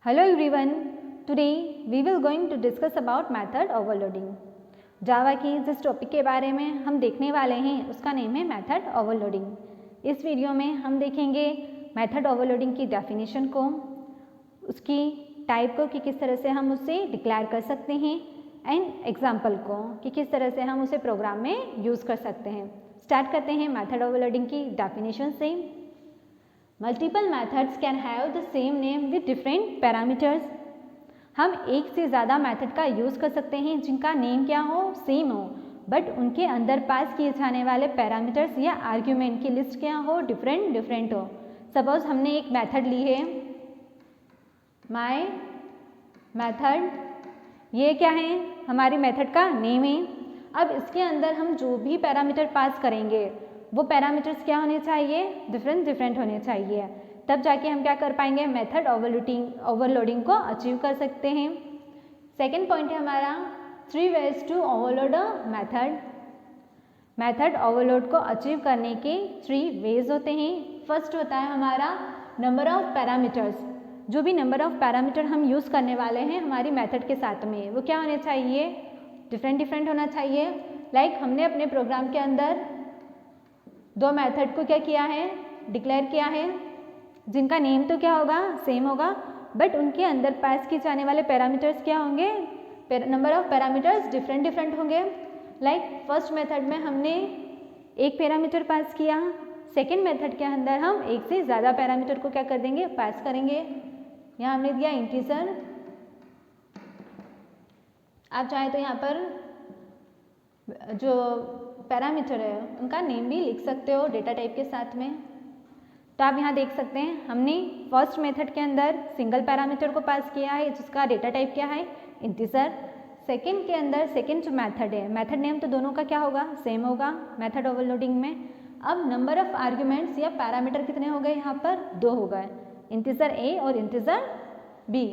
Hello everyone. Today we will going to discuss about method overloading. जावा की जिस topic के बारे में हम देखने वाले हैं उसका नेम है मेथड ओवरलोडिंग। इस वीडियो में हम देखेंगे मेथड ओवरलोडिंग की डेफिनेशन को, उसकी टाइप को कि किस तरह से हम उसे डिक्लेयर कर सकते हैं एंड एग्जाम्पल को कि किस तरह से हम उसे प्रोग्राम में यूज़ कर सकते हैं। स्टार्ट करते हैं मेथड ओवरलोडिंग की डेफिनेशन से। Multiple methods can have the same name with different parameters. हम एक से ज़्यादा मेथड का यूज़ कर सकते हैं जिनका नेम क्या हो, सेम हो, बट उनके अंदर पास किए जाने वाले पैरामीटर्स या आर्ग्यूमेंट की लिस्ट क्या हो, डिफरेंट हो। सपोज हमने एक मेथड ली है माय मेथड, ये क्या है, हमारी मेथड का नेम है। अब इसके अंदर हम जो भी पैरामीटर पास करेंगे वो पैरामीटर्स क्या होने चाहिए, डिफरेंट होने चाहिए, तब जाके हम क्या कर पाएंगे, मेथड ओवरलोडिंग को अचीव कर सकते हैं। सेकेंड पॉइंट है हमारा 3 ways to overload a method. Method overload को अचीव करने के 3 ways होते हैं। फर्स्ट होता है हमारा नंबर ऑफ पैरामीटर्स। जो भी नंबर ऑफ पैरामीटर हम यूज़ करने वाले हैं हमारी मेथड के साथ में वो क्या होने चाहिए, डिफरेंट होना चाहिए। लाइक हमने अपने प्रोग्राम के अंदर 2 मेथड को क्या किया है, डिक्लेयर किया है, जिनका नेम तो क्या होगा, सेम होगा, बट उनके अंदर पास किए जाने वाले पैरामीटर्स क्या होंगे, नंबर ऑफ पैरामीटर्स डिफरेंट होंगे। लाइक फर्स्ट मेथड में हमने एक पैरामीटर पास किया, सेकेंड मेथड के अंदर हम एक से ज़्यादा पैरामीटर को क्या कर देंगे, पास करेंगे। यहाँ हमने दिया इंटीजर, आप चाहे तो यहाँ पर जो पैरामीटर है उनका नेम भी लिख सकते हो डेटा टाइप के साथ में। तो आप यहाँ देख सकते हैं हमने फर्स्ट मेथड के अंदर सिंगल पैरामीटर को पास किया है जिसका डेटा टाइप क्या है, इंटीजर। सेकंड के अंदर सेकंड जो मेथड है, मेथड नेम तो दोनों का क्या होगा, सेम होगा मेथड ओवरलोडिंग में। अब नंबर ऑफ आर्ग्यूमेंट्स या पैरामीटर कितने हो गए, यहाँ पर 2 हो गए, इंटीजर ए और इंटीजर बी।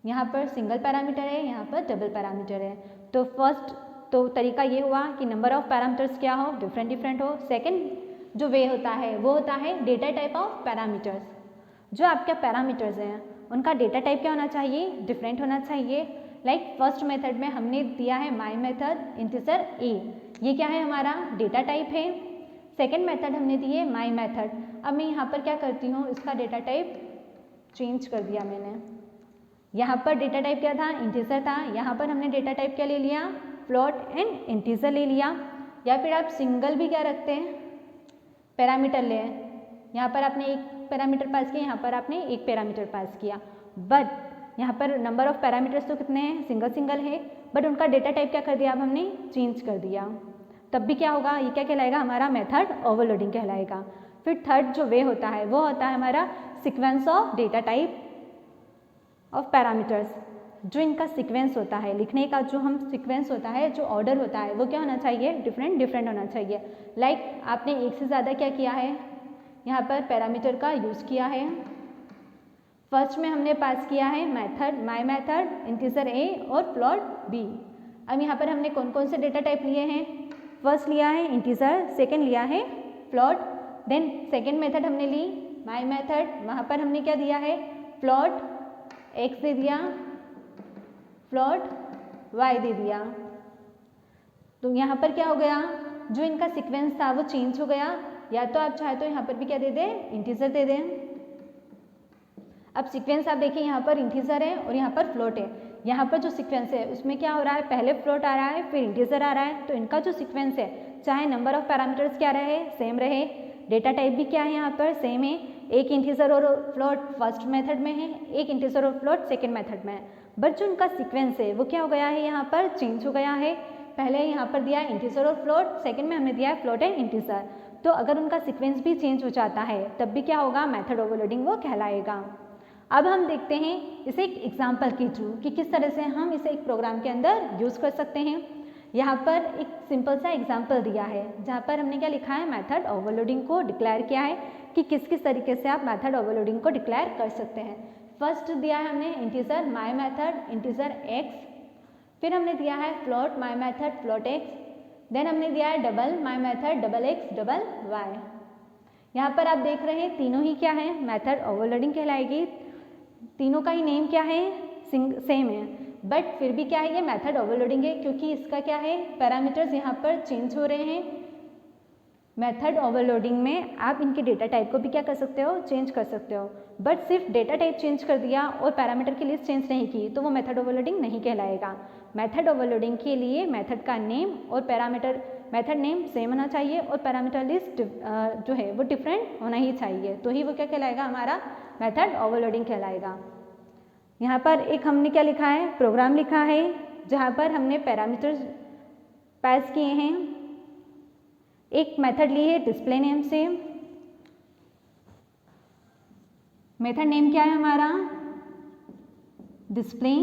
यहाँ पर सिंगल पैरामीटर है, यहाँ पर डबल पैरामीटर है। तो फर्स्ट तो तरीका ये हुआ कि नंबर ऑफ पैरामीटर्स क्या हो, डिफरेंट हो। सेकंड जो वे होता है वो होता है डेटा टाइप ऑफ पैरामीटर्स। जो आपके पैरामीटर्स हैं उनका डेटा टाइप क्या होना चाहिए, डिफरेंट होना चाहिए। लाइक फर्स्ट मेथड में हमने दिया है माय मेथड इंटीजर ए, ये क्या है, हमारा डेटा टाइप है। सेकेंड मेथड हमने दी है माय मेथड। अब मैं यहाँ पर क्या करती हूँ, इसका डेटा टाइप चेंज कर दिया मैंने। यहाँ पर डेटा टाइप क्या था, इंटीजर था, यहाँ पर हमने डेटा टाइप क्या ले लिया, फ्लोट एंड इंटीजर ले लिया। या फिर आप सिंगल भी क्या रखते हैं, पैरामीटर ले, यहाँ पर आपने एक पैरामीटर पास किया, यहाँ पर आपने एक पैरामीटर पास किया, बट यहाँ पर नंबर ऑफ पैरामीटर्स तो कितने हैं, सिंगल है, बट उनका डेटा टाइप क्या कर दिया, अब हमने चेंज कर दिया। तब भी क्या होगा, ये क्या कहलाएगा, हमारा मेथड ओवरलोडिंग कहलाएगा। फिर थर्ड जो वे होता है वो होता है हमारा sequence of data type of parameters. जो इनका सीक्वेंस होता है, लिखने का जो हम सीक्वेंस होता है, जो ऑर्डर होता है वो क्या होना चाहिए, डिफरेंट होना चाहिए। लाइक आपने एक से ज़्यादा क्या किया है, यहाँ पर पैरामीटर का यूज़ किया है। फर्स्ट में हमने पास किया है method my method integer a और फ्लोट बी। अब यहाँ पर हमने कौन कौन से डेटा टाइप लिए हैं, फर्स्ट लिया है इंटीजर, सेकेंड लिया है फ्लोट, देन सेकेंड मेथड हमने ली माय मेथड, वहाँ पर हमने क्या दिया है, फ्लोट एक्स दे दिया, फ्लोट वाई दे दिया। तो यहाँ पर क्या हो गया, जो इनका सीक्वेंस था वो चेंज हो गया। या तो आप चाहे तो यहाँ पर भी क्या दे दें, इंटीजर दे दें। अब सीक्वेंस आप देखिए, यहाँ पर इंटीजर है और यहाँ पर फ्लोट है। यहाँ पर जो सीक्वेंस है उसमें क्या हो रहा है, पहले फ्लोट आ रहा है फिर इंटीजर आ रहा है। तो इनका जो सीक्वेंस है चाहे नंबर ऑफ पैरामीटर्स क्या रहे, सेम रहे, डेटा टाइप भी क्या है, यहाँ पर सेम है। एक इंटीजर और फ्लोट फर्स्ट मेथड में है, एक इंटीजर और फ्लोट सेकेंड मेथड में है, बट जो उनका सीक्वेंस है वो क्या हो गया है, यहाँ पर चेंज हो गया है। पहले यहाँ पर दिया है इंटीजर और फ्लोट, सेकंड में हमने दिया है फ्लोट एंड इंटीजर। तो अगर उनका सीक्वेंस भी चेंज हो जाता है तब भी क्या होगा, मेथड ओवरलोडिंग वो कहलाएगा। अब हम देखते हैं इसे एक एग्जाम्पल के थ्रू कि किस तरह से हम इसे एक प्रोग्राम के अंदर यूज़ कर सकते हैं। यहाँ पर एक सिंपल सा एग्जाम्पल दिया है जहाँ पर हमने क्या लिखा है, मेथड ओवरलोडिंग को डिक्लेयर किया है कि किस किस तरीके से आप मेथड ओवरलोडिंग को डिक्लेयर कर सकते हैं। फर्स्ट दिया है हमने integer my method integer x, फिर हमने दिया है float my method float x, then हमने दिया है double my method double x double y. यहाँ पर आप देख रहे हैं तीनों ही क्या है, मेथड ओवरलोडिंग कहलाएगी। तीनों का ही नेम क्या है, सेम है, बट फिर भी क्या है, ये मेथड ओवरलोडिंग है क्योंकि इसका क्या है, पैरामीटर्स यहाँ पर चेंज हो रहे हैं। मेथड ओवरलोडिंग में आप इनके डेटा टाइप को भी क्या कर सकते हो, चेंज कर सकते हो, बट सिर्फ डेटा टाइप चेंज कर दिया और पैरामीटर की लिस्ट चेंज नहीं की तो वो मेथड ओवरलोडिंग नहीं कहलाएगा। मेथड ओवरलोडिंग के लिए मेथड का नेम और पैरामीटर, मेथड नेम सेम होना चाहिए और पैरामीटर लिस्ट जो है वो डिफरेंट होना ही चाहिए, तो ही वो क्या कहलाएगा, हमारा मेथड ओवरलोडिंग कहलाएगा। यहाँ पर एक हमने क्या लिखा है, प्रोग्राम लिखा है जहाँ पर हमने पैरामीटर्स पास किए हैं। एक मेथड ली है डिस्प्ले नेम से, मेथड नेम क्या है हमारा, डिस्प्ले,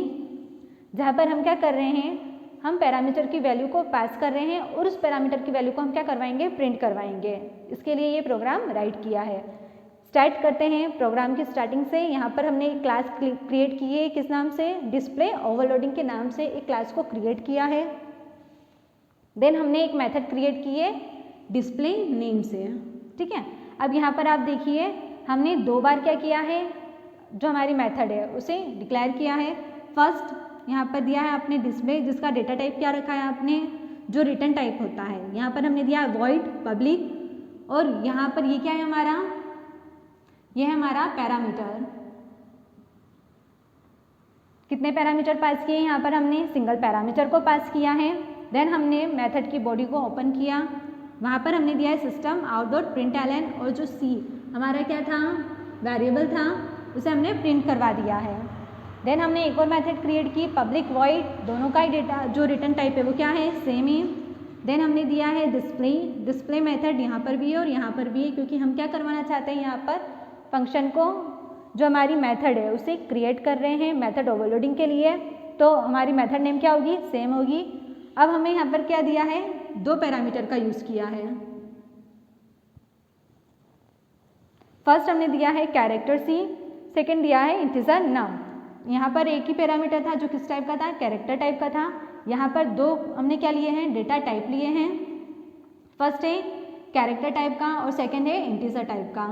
जहाँ पर हम क्या कर रहे हैं, हम पैरामीटर की वैल्यू को पास कर रहे हैं और उस पैरामीटर की वैल्यू को हम क्या करवाएंगे, प्रिंट करवाएंगे। इसके लिए ये प्रोग्राम राइट किया है। स्टार्ट करते हैं प्रोग्राम की स्टार्टिंग से। यहाँ पर हमने एक क्लास क्रिएट की है, किस नाम से, डिस्प्ले ओवरलोडिंग के नाम से एक क्लास को क्रिएट किया है। देन हमने एक मेथड क्रिएट की है डिस्प्ले नेम से, ठीक है। अब यहाँ पर आप देखिए हमने 2 बार क्या किया है, जो हमारी मेथड है उसे डिक्लेयर किया है। फर्स्ट यहाँ पर दिया है आपने डिस्प्ले, जिसका डेटा टाइप क्या रखा है आपने, जो रिटर्न टाइप होता है। यहाँ पर हमने दिया है वॉइड पब्लिक, और यहाँ पर ये क्या है हमारा, ये है हमारा पैरामीटर। कितने पैरामीटर पास किए, यहाँ पर हमने सिंगल पैरामीटर को पास किया है। देन हमने मेथड की बॉडी को ओपन किया, वहाँ पर हमने दिया है सिस्टम आउट डॉट प्रिंटलन, और जो सी हमारा क्या था, वेरिएबल था, उसे हमने प्रिंट करवा दिया है। देन हमने एक और मेथड क्रिएट की पब्लिक वॉइड, दोनों का ही डेटा जो रिटर्न टाइप है वो क्या है, सेम है। देन हमने दिया है डिस्प्ले, डिस्प्ले मेथड यहाँ पर भी है और यहाँ पर भी है, क्योंकि हम क्या करवाना चाहते हैं, यहाँ पर फंक्शन को, जो हमारी मेथड है उसे क्रिएट कर रहे हैं मेथड ओवरलोडिंग के लिए, तो हमारी मेथड नेम क्या होगी, सेम होगी। अब हमें यहाँ पर क्या दिया है, 2 पैरामीटर का यूज़ किया है। फर्स्ट हमने दिया है कैरेक्टर सी, सेकेंड दिया है इंटीजर नम। यहाँ पर एक ही पैरामीटर था जो किस टाइप का था, कैरेक्टर टाइप का था। यहाँ पर 2 हमने क्या लिए हैं, डेटा टाइप लिए हैं। फर्स्ट है कैरेक्टर टाइप का और सेकेंड है इंटीजर टाइप का।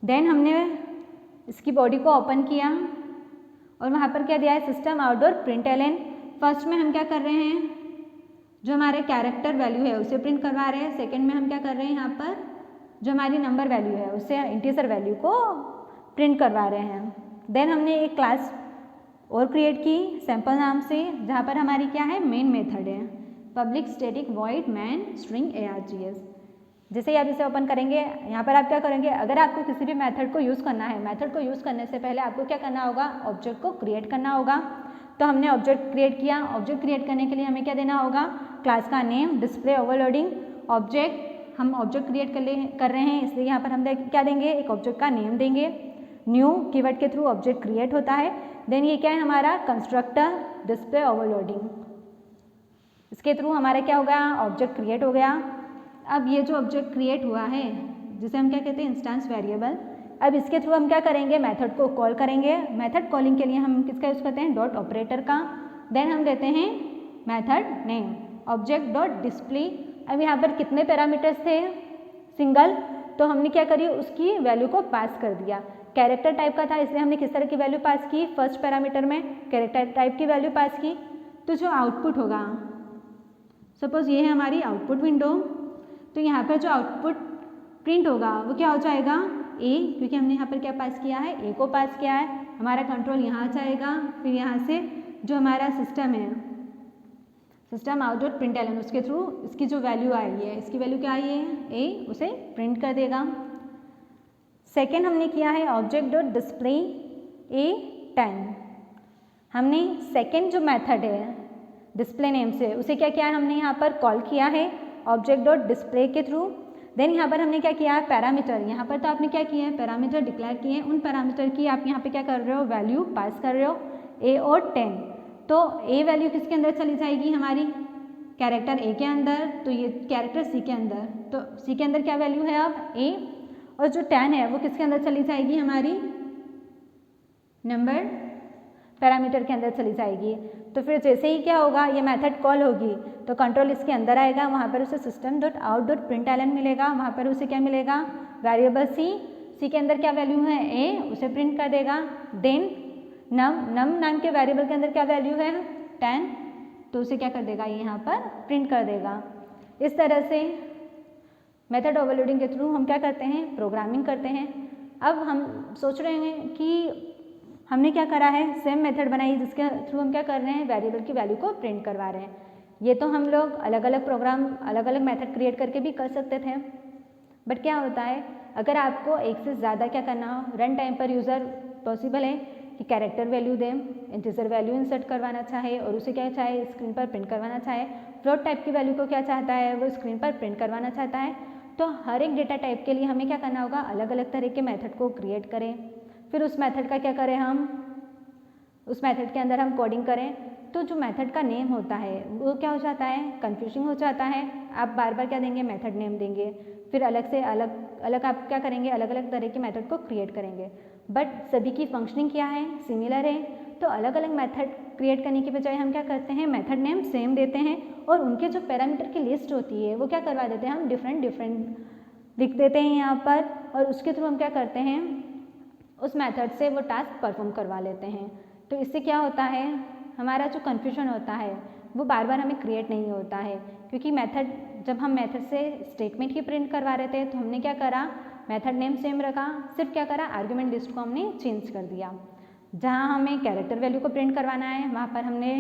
देन हमने इसकी बॉडी को ओपन किया और वहाँ पर क्या दिया है, सिस्टम आउटडोर प्रिंटलन। फर्स्ट में हम क्या कर रहे हैं, जो हमारे कैरेक्टर वैल्यू है उसे प्रिंट करवा रहे हैं। सेकंड में हम क्या कर रहे हैं, यहाँ पर जो हमारी नंबर वैल्यू है उससे इंटीजर वैल्यू को प्रिंट करवा रहे हैं। देन हमने एक क्लास और क्रिएट की सैम्पल नाम से, जहाँ पर हमारी क्या है, मेन मेथड है public static void main string args। जैसे ही आप इसे ओपन करेंगे, यहाँ पर आप क्या करेंगे, अगर आपको किसी भी मेथड को यूज़ करना है, मेथड को यूज़ करने से पहले आपको क्या करना होगा, ऑब्जेक्ट को क्रिएट करना होगा। तो हमने ऑब्जेक्ट क्रिएट किया। ऑब्जेक्ट क्रिएट करने के लिए हमें क्या देना होगा, क्लास का नेम, डिस्प्ले ओवरलोडिंग, ऑब्जेक्ट। हम ऑब्जेक्ट क्रिएट कर रहे हैं, इसलिए यहाँ पर हम क्या देंगे, एक ऑब्जेक्ट का नेम देंगे। न्यू कीवर्ड के थ्रू ऑब्जेक्ट क्रिएट होता है। देन ये क्या है हमारा, कंस्ट्रक्टर डिस्प्ले ओवरलोडिंग, इसके थ्रू हमारा क्या हो गया, ऑब्जेक्ट क्रिएट हो गया। अब ये जो ऑब्जेक्ट क्रिएट हुआ है, जिसे हम क्या कहते हैं, इंस्टेंस वेरिएबल, अब इसके थ्रू हम क्या करेंगे, मेथड को कॉल करेंगे। मेथड कॉलिंग के लिए हम किसका यूज़ करते हैं, डॉट ऑपरेटर का। देन हम देते हैं method name object dot display. अब यहाँ पर कितने पैरामीटर्स थे, सिंगल, तो हमने क्या करी, उसकी वैल्यू को पास कर दिया। कैरेक्टर टाइप का था, इसलिए हमने किस तरह की वैल्यू पास की, फर्स्ट पैरामीटर में कैरेक्टर टाइप की वैल्यू पास की। तो जो आउटपुट होगा, सपोज ये है हमारी आउटपुट विंडो, तो यहाँ पर जो आउटपुट प्रिंट होगा वो क्या हो जाएगा, ए, क्योंकि हमने यहाँ पर क्या पास किया है, ए को पास किया है। हमारा कंट्रोल यहाँ जाएगा, फिर यहाँ से जो हमारा सिस्टम है, सिस्टम आउट डॉट प्रिंटलन, उसके थ्रू इसकी जो वैल्यू आई है, इसकी वैल्यू क्या आई है, ए, उसे प्रिंट कर देगा। सेकेंड हमने किया है ऑब्जेक्ट डॉट डिस्प्ले A10। हमने सेकेंड जो मेथड है डिस्प्ले नेम से, उसे क्या किया है, हमने यहाँ पर कॉल किया है ऑब्जेक्ट डॉट डिस्प्ले के थ्रू। देन यहाँ पर हमने क्या किया है, पैरामीटर, यहाँ पर तो आपने क्या किया है, पैरामीटर डिक्लेयर किए हैं। उन पैरामीटर की आप यहाँ पे क्या कर रहे हो, वैल्यू पास कर रहे हो, ए और 10। तो ए वैल्यू किसके अंदर चली जाएगी, हमारी कैरेक्टर ए के अंदर, तो ये कैरेक्टर सी के अंदर, तो सी के अंदर क्या वैल्यू है अब, ए, और जो 10 है वो किसके अंदर चली जाएगी, हमारी नंबर पैरामीटर के अंदर चली जाएगी। तो फिर जैसे ही क्या होगा, ये मेथड कॉल होगी तो कंट्रोल इसके अंदर आएगा, वहाँ पर उसे system dot out dot println मिलेगा, वहाँ पर उसे क्या मिलेगा, वेरिएबल सी, सी के अंदर क्या वैल्यू है ए, उसे प्रिंट कर देगा। देन नम नाम के वेरिएबल के अंदर क्या वैल्यू है 10, तो उसे क्या कर देगा ये यहाँ पर प्रिंट कर देगा। इस तरह से मेथड ओवरलोडिंग के थ्रू हम क्या करते हैं, प्रोग्रामिंग करते हैं। अब हम सोच रहे हैं कि हमने क्या करा है, सेम मेथड बनाई जिसके थ्रू हम क्या कर रहे हैं, वेरिएबल की वैल्यू को प्रिंट करवा रहे हैं। ये तो हम लोग अलग अलग प्रोग्राम अलग अलग मेथड क्रिएट करके भी कर सकते थे, बट क्या होता है अगर आपको एक से ज़्यादा क्या करना हो, रन टाइम पर यूज़र पॉसिबल है कि कैरेक्टर वैल्यू दें, इंटीजर वैल्यू इंसर्ट करवाना चाहे और उसे क्या चाहे स्क्रीन पर प्रिंट करवाना चाहे, फ्लोट टाइप की वैल्यू को क्या चाहता है वो स्क्रीन पर प्रिंट करवाना चाहता है, तो हर एक डेटा टाइप के लिए हमें क्या करना होगा, अलग अलग तरह के मेथड को क्रिएट करें। फिर उस मेथड का क्या करें, हम उस मेथड के अंदर हम कोडिंग करें, तो जो मेथड का नेम होता है वो क्या हो जाता है, कंफ्यूजिंग हो जाता है। आप बार बार क्या देंगे, मेथड नेम देंगे, फिर अलग से अलग अलग आप क्या करेंगे, अलग अलग तरह के मेथड को क्रिएट करेंगे, बट सभी की फंक्शनिंग क्या है, सिमिलर है। तो अलग अलग मेथड क्रिएट करने की बजाय हम क्या करते हैं, मेथड नेम सेम देते हैं और उनके जो पैरामीटर की लिस्ट होती है वो क्या करवा देते हैं, हम डिफरेंट लिख देते हैं यहाँ पर, और उसके थ्रू हम क्या करते हैं, उस मेथड से वो टास्क परफॉर्म करवा लेते हैं। तो इससे क्या होता है, हमारा जो कन्फ्यूजन होता है वो बार बार हमें क्रिएट नहीं होता है, क्योंकि मेथड जब हम मेथड से स्टेटमेंट ही प्रिंट करवा रहे थे तो हमने क्या करा, मेथड नेम सेम रखा, सिर्फ क्या करा, आर्ग्यूमेंट लिस्ट को हमने चेंज कर दिया। जहाँ हमें कैरेक्टर वैल्यू को प्रिंट करवाना है वहाँ पर हमने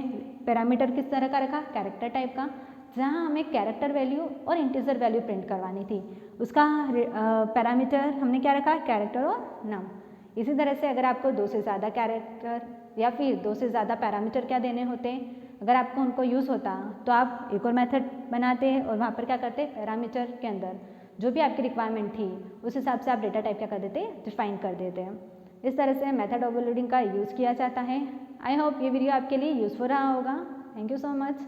पैरामीटर किस तरह का रखा, कैरेक्टर टाइप का। जहाँ हमें कैरेक्टर वैल्यू और इंटीजर वैल्यू प्रिंट करवानी थी उसका पैरामीटर हमने क्या रखा, कैरेक्टर और नम। इसी तरह से अगर आपको 2 से ज़्यादा कैरेक्टर या फिर 2 से ज़्यादा पैरामीटर क्या देने होते, अगर आपको उनको यूज़ होता तो आप एक और मेथड बनाते और वहाँ पर क्या करते, पैरामीटर के अंदर जो भी आपकी रिक्वायरमेंट थी उस हिसाब से आप डेटा टाइप क्या कर देते, डिफाइन कर देते हैं। इस तरह से मेथड ओवरलोडिंग का यूज़ किया जाता है। आई होप ये वीडियो आपके लिए यूज़फुल रहा होगा। Thank you so much.